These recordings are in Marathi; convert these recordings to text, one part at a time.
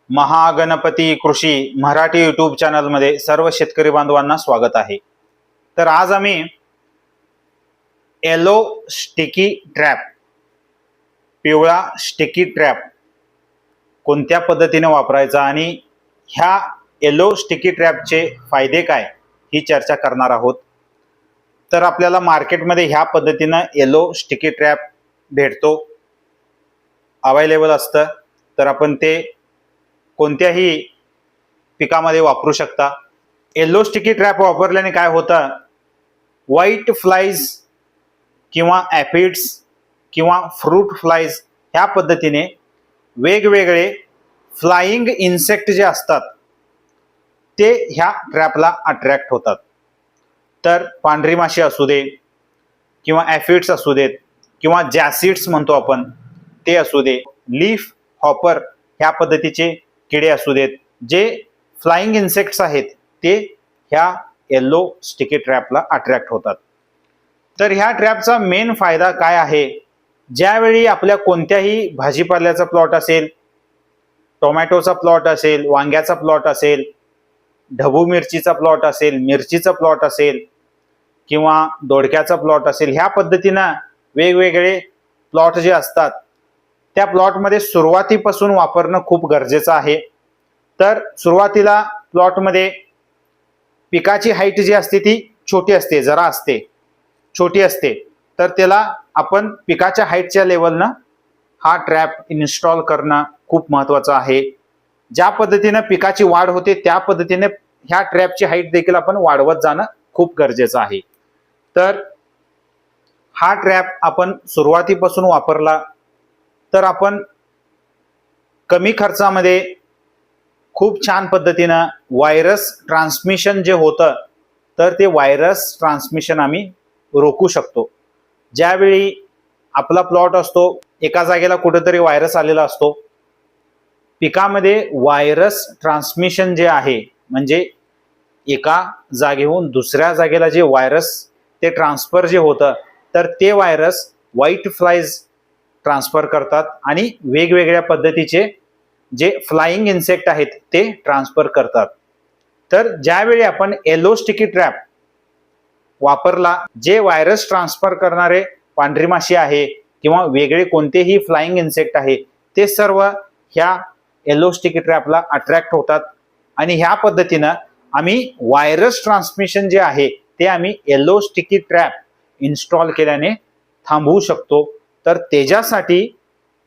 महागणपती कृषी मराठी यूट्यूब चॅनलमध्ये सर्व शेतकरी बांधवांना स्वागत आहे। तर आज आम्ही येलो स्टिकी ट्रॅप, पिवळा स्टिकी ट्रॅप कोणत्या पद्धतीने वापरायचा आणि ह्या येलो स्टिकी ट्रॅपचे फायदे काय ही चर्चा करणार आहोत। तर आपल्याला मार्केटमध्ये ह्या पद्धतीने येलो स्टिकी ट्रॅप भेटतो, अवेलेबल असतं। तर आपण ते कोणत्याही पिकामध्ये वापरू शकता। येलो स्टिकी ट्रॅप वापरल्याने काय होतं, व्हाईट फ्लाईज किंवा ॲफिड्स किंवा फ्रूट फ्लाईज ह्या पद्धतीने वेगवेगळे फ्लाइंग इन्सेक्ट जे असतात ते ह्या ट्रॅपला अट्रॅक्ट होतात। तर पांढरी माशी असू दे किंवा ॲफिड्स असू देत किंवा जॅसिड्स म्हणतो आपण ते असू दे, लीफ हॉपर ह्या पद्धतीचे किडे असू देत, जे फ्लाइंग इन्सेक्ट्स आहेत ते ह्या येलो स्टिकी ट्रॅपला अट्रॅक्ट होतात। तर ह्या ट्रॅपचा मेन फायदा काय आहे, ज्यावेळी आपल्या कोणत्याही भाजीपाल्याचा प्लॉट असेल, टोमॅटोचा प्लॉट असेल, वांग्याचा प्लॉट असेल, ढबू मिरचीचा प्लॉट असेल, मिरचीचा प्लॉट असेल किंवा दोडक्याचा प्लॉट असेल, ह्या पद्धतीनं वेगवेगळे प्लॉट जे असतात त्या प्लॉटमध्ये सुरुवातीपासून वापरणं खूप गरजेचं आहे। तर सुरुवातीला प्लॉटमध्ये पिकाची हाईट जी असते ती छोटी असते, जरा असते, छोटी असते। तर त्याला आपण पिकाच्या हाईटच्या लेवलनं हा ट्रॅप इन्स्टॉल करणं खूप महत्त्वाचं आहे। ज्या पद्धतीनं पिकाची वाढ होते त्या पद्धतीने ह्या ट्रॅपची हाईट देखील आपण वाढवत जाणं खूप गरजेचं आहे। तर हा ट्रॅप आपण सुरुवातीपासून वापरला तर आपण कमी खर्चामध्ये खूप छान पद्धतीनं व्हायरस ट्रान्समिशन जे होतं तर ते व्हायरस ट्रान्समिशन आम्ही रोखू शकतो। ज्यावेळी आपला प्लॉट असतो, एका जागेला कुठेतरी व्हायरस आलेला असतो, पिकामध्ये व्हायरस ट्रान्समिशन जे आहे म्हणजे एका जागेहून दुसऱ्या जागेला जे व्हायरस ते ट्रान्सफर जे होतं तर ते व्हायरस व्हाईट फ्लाईज ट्रान्सफर करतात आणि वेगवेगळ्या पद्धतीचे जे फ्लाइंग इन्सेक्ट आहेत ते ट्रान्सफर करतात। तर ज्यावेळी आपण येलो स्टिकी ट्रॅप वापरला, जे व्हायरस ट्रान्सफर करणारे पांढरी माशी आहे किंवा वेगळे कोणतेही फ्लाइंग इन्सेक्ट आहे ते सर्व ह्या येलो स्टिकी ट्रॅपला अट्रॅक्ट होतात आणि ह्या पद्धतीनं आम्ही व्हायरस ट्रान्समिशन जे आहे ते आम्ही येलो स्टिकी ट्रॅप इन्स्टॉल केल्याने थांबवू शकतो। तर त्याच्यासाठी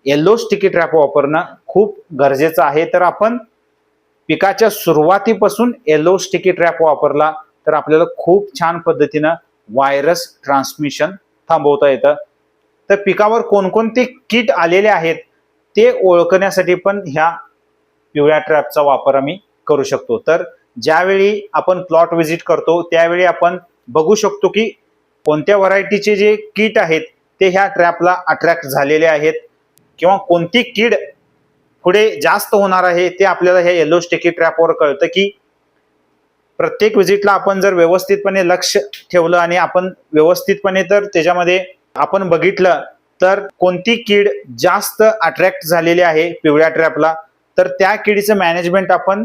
येलो स्टिकी ट्रॅप वापरणं खूप गरजेचं आहे। तर आपण पिकाच्या सुरुवातीपासून येलो स्टिकी ट्रॅप वापरला तर आपल्याला खूप छान पद्धतीनं व्हायरस ट्रान्समिशन थांबवता येतं। तर पिकावर कोणकोणते कीट आलेले आहेत ते ओळखण्यासाठी पण ह्या पिवळ्या ट्रॅपचा वापर आम्ही करू शकतो। तर ज्यावेळी आपण प्लॉट व्हिजिट करतो त्यावेळी आपण बघू शकतो की कोणत्या व्हरायटीचे जे कीट आहेत ते ह्या ट्रॅपला अट्रॅक्ट झालेले आहेत किंवा कोणती कीड पुढे जास्त होणार आहे ते आपल्याला ह्या येलो स्टिकी ट्रॅपवर कळतं। की प्रत्येक व्हिजिटला आपण जर व्यवस्थितपणे लक्ष ठेवलं आणि आपण व्यवस्थितपणे तर त्याच्यामध्ये आपण बघितलं तर कोणती कीड जास्त अट्रॅक्ट झालेली आहे पिवळ्या ट्रॅपला, तर त्या किडीचं मॅनेजमेंट आपण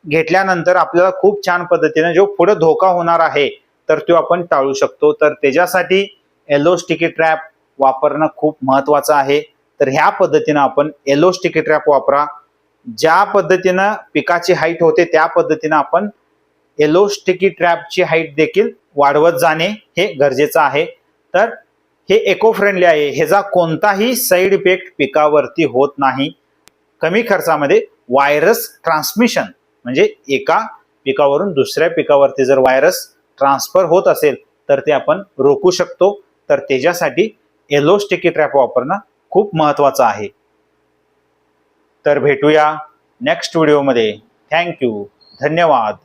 घेतल्यानंतर आपल्याला खूप छान पद्धतीने जो पुढे धोका होणार आहे तर तो आपण टाळू शकतो। तर त्याच्यासाठी येलो स्टिकी ट्रॅप वापरणं खूप महत्त्वाचं आहे। तर ह्या पद्धतीनं आपण येलो स्टिकी ट्रॅप वापरा। ज्या पद्धतीनं पिकाची हाईट होते त्या पद्धतीनं आपण येलो स्टिकी ट्रॅपची हाईट देखील वाढवत जाणे हे गरजेचं आहे। तर हे इको फ्रेंडली आहे, ह्याचा कोणताही साईड इफेक्ट पिकावरती होत नाही। कमी खर्चामध्ये व्हायरस ट्रान्समिशन म्हणजे एका पिकावरून दुसऱ्या पिकावरती जर व्हायरस ट्रान्सफर होत असेल तर ते आपण रोखू शकतो। तर त्याच्यासाठी येलो स्टिकी ट्रॅप वापरणं खूप महत्त्वाचं आहे। तर भेटूया नेक्स्ट व्हिडिओमध्ये। थँक्यू, धन्यवाद।